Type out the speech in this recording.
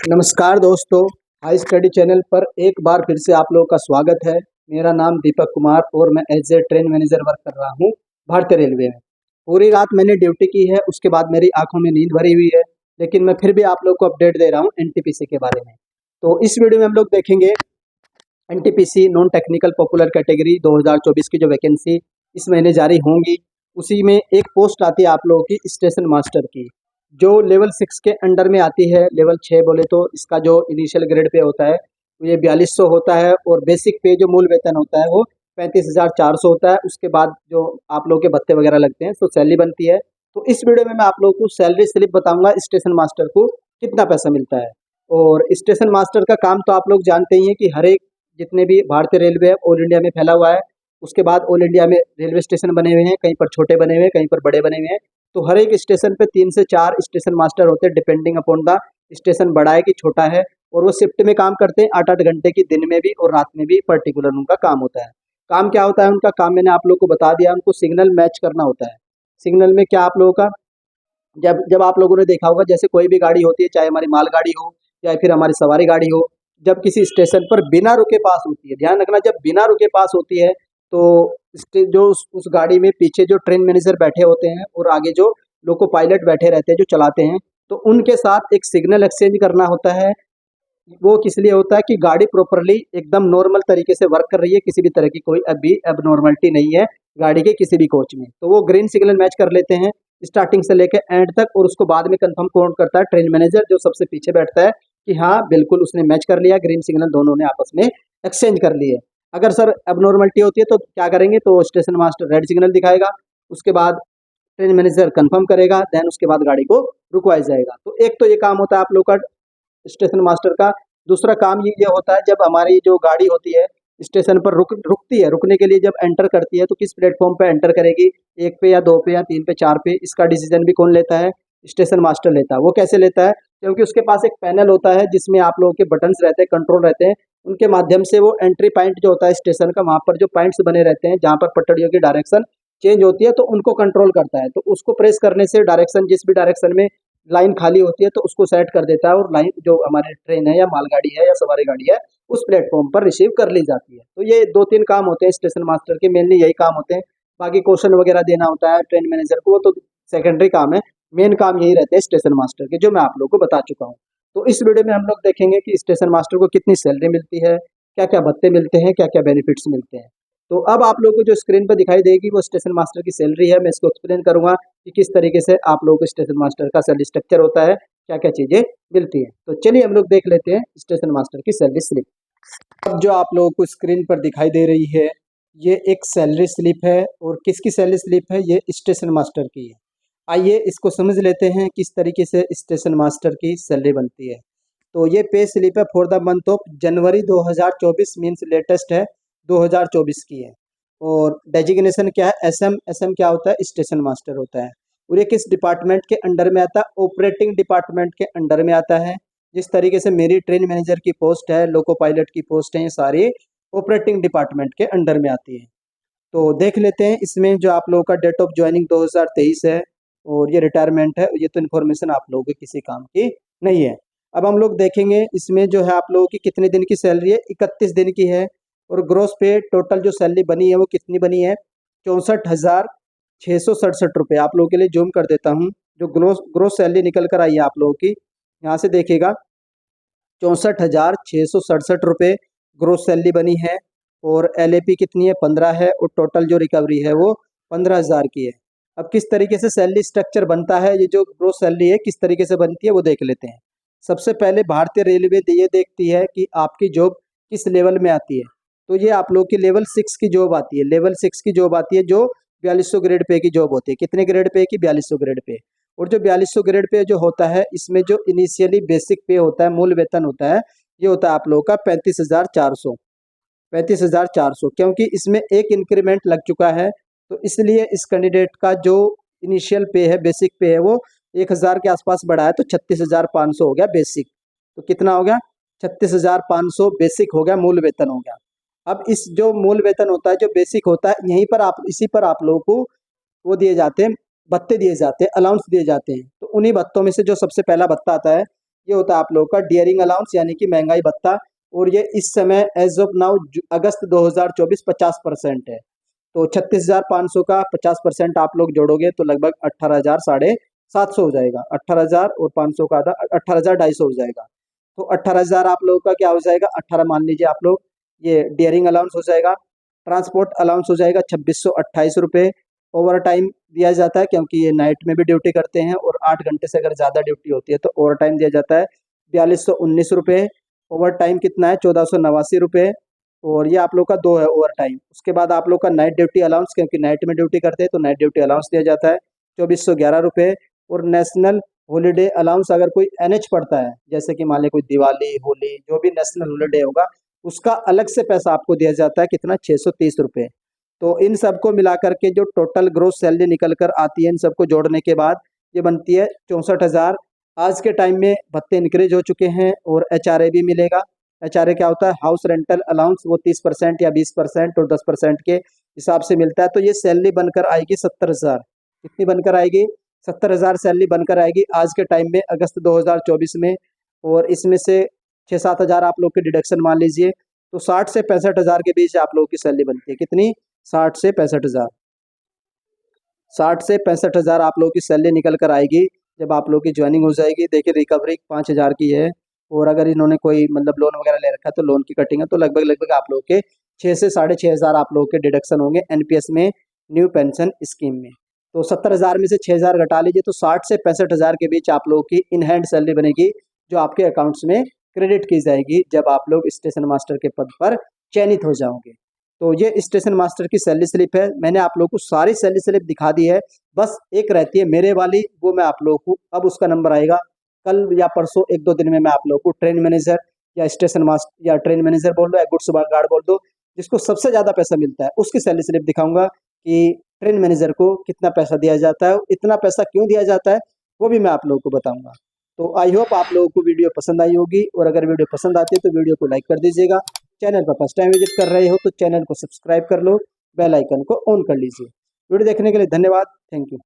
नमस्कार दोस्तों, high study channel पर एक बार फिर से आप लोगों का स्वागत है। मेरा नाम दीपक कुमार और मैं as a train manager work कर रहा हूँ भारतीय रेलवे में। पूरी रात मैंने ड्यूटी की है, उसके बाद मेरी आंखों में नींद भरी हुई है, लेकिन मैं फिर भी आप लोग को अपडेट दे रहा हूँ एनटीपीसी के बारे में। तो इस वीडियो में हम लोग देखेंगे NTPC non technical popular category 2024 की जो वैकेंसी इस महीने जारी होंगी, उसी में एक पोस्ट आती है आप लोगों की स्टेशन मास्टर की, जो लेवल 6 के अंडर में आती है। लेवल 6 बोले तो इसका जो इनिशियल ग्रेड पे होता है ये 4200 होता है और बेसिक पे जो मूल वेतन होता है वो 35,400 होता है। उसके बाद जो आप लोगों के भत्ते वगैरह लगते हैं तो सैलरी बनती है। तो इस वीडियो में मैं आप लोगों को सैलरी स्लिप बताऊंगा स्टेशन मास्टर को कितना पैसा मिलता है। और स्टेशन मास्टर का काम तो आप लोग जानते ही हैं कि हर एक जितने भी भारतीय रेलवे है ऑल इंडिया में फैला हुआ है। उसके बाद ऑल इंडिया में रेलवे स्टेशन बने हुए हैं, कहीं पर छोटे बने हुए हैं, कहीं पर बड़े बने हुए हैं। तो हर एक स्टेशन पे 3 से 4 स्टेशन मास्टर होते हैं, डिपेंडिंग अपॉन द स्टेशन बड़ा है कि छोटा है। और वो शिफ्ट में काम करते हैं 8-8 घंटे की, दिन में भी और रात में भी पर्टिकुलर उनका काम होता है। काम क्या होता है उनका? काम मैंने आप लोग को बता दिया, उनको सिग्नल मैच करना होता है। सिग्नल में क्या आप लोगों का, जब जब आप लोगों ने देखा होगा जैसे कोई भी गाड़ी होती है, चाहे हमारी मालगाड़ी हो या फिर हमारी सवारी गाड़ी हो, जब किसी स्टेशन पर बिना रुके पास होती है, ध्यान रखना, जब बिना रुके पास होती है तो जो उस गाड़ी में पीछे जो ट्रेन मैनेजर बैठे होते हैं और आगे जो लोको पायलट बैठे रहते हैं जो चलाते हैं, तो उनके साथ एक सिग्नल एक्सचेंज करना होता है। वो किस लिए होता है कि गाड़ी प्रॉपरली एकदम नॉर्मल तरीके से वर्क कर रही है, किसी भी तरह की कोई अभी एबनॉर्मलिटी नहीं है गाड़ी के किसी भी कोच में। तो वो ग्रीन सिग्नल मैच कर लेते हैं स्टार्टिंग से लेकर एंड तक, और उसको बाद में कंफर्म कौन करता है? ट्रेन मैनेजर, जो सबसे पीछे बैठता है कि हाँ बिल्कुल उसने मैच कर लिया, ग्रीन सिग्नल दोनों ने आपस में एक्सचेंज कर लिए। अगर सर एबनॉर्मलिटी होती है तो क्या करेंगे? तो स्टेशन मास्टर रेड सिग्नल दिखाएगा, उसके बाद ट्रेन मैनेजर कंफर्म करेगा, देन उसके बाद गाड़ी को रुकवाया जाएगा। तो एक तो ये काम होता है आप लोग का स्टेशन मास्टर का। दूसरा काम ये होता है, जब हमारी जो गाड़ी होती है स्टेशन पर रुकती है, रुकने के लिए जब एंटर करती है तो किस प्लेटफॉर्म पे एंटर करेगी, 1 पे या 2 पे या 3 पे 4 पे, इसका डिसीजन भी कौन लेता है? स्टेशन मास्टर लेता है। वो कैसे लेता है? क्योंकि उसके पास एक पैनल होता है जिसमें आप लोगों के बटन्स रहते हैं, कंट्रोल रहते हैं, उनके माध्यम से वो एंट्री पॉइंट जो होता है स्टेशन का, वहाँ पर जो पॉइंट्स बने रहते हैं जहाँ पर पटरियों की डायरेक्शन चेंज होती है, तो उनको कंट्रोल करता है। तो उसको प्रेस करने से डायरेक्शन, जिस भी डायरेक्शन में लाइन खाली होती है तो उसको सेट कर देता है, और लाइन जो हमारी ट्रेन है या मालगाड़ी है या सवारी गाड़ी है उस प्लेटफॉर्म पर रिसीव कर ली जाती है। तो ये 2-3 काम होते हैं स्टेशन मास्टर के, मेनली यही काम होते हैं। बाकी क्वेश्चन वगैरह देना होता है ट्रेन मैनेजर को, वो तो सेकेंडरी काम है। मेन काम यही रहते हैं स्टेशन मास्टर के, जो मैं आप लोग को बता चुका हूँ। तो इस वीडियो में हम लोग देखेंगे कि स्टेशन मास्टर को कितनी सैलरी मिलती है, क्या क्या भत्ते मिलते हैं, क्या क्या बेनिफिट्स मिलते हैं। तो अब आप लोग को जो स्क्रीन पर दिखाई देगी वो स्टेशन मास्टर की सैलरी है। मैं इसको एक्सप्लेन करूंगा कि किस तरीके से आप लोगों को स्टेशन मास्टर का सैलरी स्ट्रक्चर होता है, क्या क्या चीज़ें मिलती हैं। तो चलिए हम लोग देख लेते हैं स्टेशन मास्टर की सैलरी स्लिप। अब जो आप लोगों को स्क्रीन पर दिखाई दे रही है ये एक सैलरी स्लिप है, और किसकी सैलरी स्लिप है? ये स्टेशन मास्टर की है। आइए इसको समझ लेते हैं किस तरीके से स्टेशन मास्टर की सैलरी बनती है। तो ये पे स्लिप है for the month of January 2024, means latest है, 2024 की है। और डेजिग्नेशन क्या है? एसएम। एसएम क्या होता है? स्टेशन मास्टर होता है। और ये किस डिपार्टमेंट के अंडर में आता है? ऑपरेटिंग डिपार्टमेंट के अंडर में आता है। जिस तरीके से मेरी ट्रेन मैनेजर की पोस्ट है, लोको पायलट की पोस्ट है, ये सारी ऑपरेटिंग डिपार्टमेंट के अंडर में आती है। तो देख लेते हैं इसमें जो आप लोगों का डेट ऑफ ज्वाइनिंग 2023 है, और ये रिटायरमेंट है, ये तो इन्फॉर्मेशन आप लोगों के किसी काम की नहीं है। अब हम लोग देखेंगे इसमें जो है आप लोगों की कितने दिन की सैलरी है? 31 दिन की है। और ग्रोस पे टोटल जो सैलरी बनी है वो कितनी बनी है? 64,667 रुपये। आप लोगों के लिए जूम कर देता हूँ, जो ग्रोस ग्रोस सैलरी निकल कर आई है आप लोगों की, यहाँ से देखिएगा 64,667 रुपये ग्रोस सैलरी बनी है। और एलएपी कितनी है? 15 है। और टोटल जो रिकवरी है वो 15,000 की है। अब किस तरीके से सैलरी स्ट्रक्चर बनता है, ये जो ग्रोस सैलरी है किस तरीके से बनती है वो देख लेते हैं। सबसे पहले भारतीय रेलवे ये देखती है कि आपकी जॉब किस लेवल में आती है। तो ये आप लोग की लेवल 6 की जॉब आती है। लेवल 6 की जॉब आती है जो 4200 ग्रेड पे की जॉब होती है। कितने ग्रेड पे की? 4200 ग्रेड पे। और जो 4200 ग्रेड पे जो होता है, इसमें जो इनिशियली बेसिक पे होता है, मूल वेतन होता है, ये होता है आप लोगों का 35,400। 35,400, क्योंकि इसमें एक इंक्रीमेंट लग चुका है, तो इसलिए इस कैंडिडेट का जो इनिशियल पे है, बेसिक पे है, वो 1,000 के आसपास बढ़ा है, तो 36,500 हो गया बेसिक। तो कितना हो गया? 36,500 बेसिक हो गया, मूल वेतन हो गया। अब इस जो मूल वेतन होता है, जो बेसिक होता है, यहीं पर आप, इसी पर आप लोगों को वो दिए जाते हैं, भत्ते दिए जाते हैं, अलाउंस दिए जाते हैं। तो उन्हीं भत्तों में से जो सबसे पहला भत्ता आता है ये होता है आप लोगों का डियरिंग अलाउंस यानी कि महंगाई भत्ता। और ये इस समय एज ऑफ नाउ अगस्त 2024 50% है। तो 36,500 का 50% आप लोग जोड़ोगे तो लगभग 18,000 साढ़े 700 हो जाएगा। 18,000 और 500 का आधा 18,250 हो जाएगा। तो 18,000 आप लोगों का क्या हो जाएगा, 18 मान लीजिए आप लोग, ये डियरिंग अलाउंस हो जाएगा। ट्रांसपोर्ट अलाउंस हो जाएगा 2628 रुपये। ओवर टाइम दिया जाता है क्योंकि ये नाइट में भी ड्यूटी करते हैं और 8 घंटे से अगर ज़्यादा ड्यूटी होती है तो ओवर टाइम दिया जाता है 4219 रुपये। ओवर टाइम कितना है, 1489 रुपये। और ये आप लोग का 2 है ओवर टाइम। उसके बाद आप लोग का नाइट ड्यूटी अलाउंस, क्योंकि नाइट में ड्यूटी करते हैं तो नाइट ड्यूटी अलाउंस दिया जाता है 2411 रुपये। और नेशनल हॉलीडे अलाउंस अगर कोई एनएच पड़ता है, जैसे कि मान लीजिए कोई दिवाली, होली, जो भी नेशनल हॉलीडे होगा उसका अलग से पैसा आपको दिया जाता है कितना, 630 रुपये। तो इन सबको मिलाकर के जो टोटल ग्रोस सैलरी निकल कर आती है, इन सबको जोड़ने के बाद ये बनती है 64,000। आज के टाइम में भत्ते इंक्रीज हो चुके हैं और एचआरए भी मिलेगा। एचआरए क्या होता है, हाउस रेंटल अलाउंस, वो 30% या 20% और 10% के हिसाब से मिलता है। तो ये सैलरी बनकर आएगी 70,000। कितनी बनकर आएगी, 70,000 सैलरी बनकर आएगी आज के टाइम में अगस्त 2024 में। और इसमें से 6-7 हज़ार आप लोग के डिडक्शन मान लीजिए, तो 60 से 65 हज़ार के बीच आप लोगों की सैलरी बनती है। कितनी, 60 से 65 हज़ार। 60 से 65 हज़ार आप लोगों की सैलरी निकल कर आएगी जब आप लोगों की ज्वाइनिंग हो जाएगी। देखिए रिकवरी 5,000 की है, और अगर इन्होंने कोई मतलब लोन वगैरह ले रखा है तो लोन की कटिंग है, तो लगभग लगभग आप लोगों के 6 से 6,500 आप लोगों के डिडक्शन होंगे एनपीएस में, न्यू पेंशन स्कीम में। तो 70,000 में से 6,000 घटा लीजिए तो 60 से 65 हज़ार के बीच आप लोगों की इन हैंड सैलरी बनेगी, जो आपके अकाउंट्स में क्रेडिट की जाएगी जब आप लोग स्टेशन मास्टर के पद पर चयनित हो जाओगे। तो ये स्टेशन मास्टर की सैलरी स्लिप है। मैंने आप लोगों को सारी सैलरी स्लिप दिखा दी है, बस एक रहती है मेरे वाली, वो मैं आप लोगों को, अब उसका नंबर आएगा कल या परसों, 1-2 दिन में मैं आप लोगों को ट्रेन मैनेजर या स्टेशन मास्टर या ट्रेन मैनेजर बोल दो या गुड्स गार्ड बोल दो, जिसको सबसे ज़्यादा पैसा मिलता है उसकी सैलरी स्लिप दिखाऊंगा कि ट्रेन मैनेजर को कितना पैसा दिया जाता है, इतना पैसा क्यों दिया जाता है, वो भी मैं आप लोगों को बताऊंगा। तो आई होप आप लोगों को वीडियो पसंद आई होगी, और अगर वीडियो पसंद आती है तो वीडियो को लाइक कर दीजिएगा। चैनल पर फर्स्ट टाइम विजिट कर रहे हो तो चैनल को सब्सक्राइब कर लो, बेल आइकन को ऑन कर लीजिए। वीडियो देखने के लिए धन्यवाद, थैंक यू।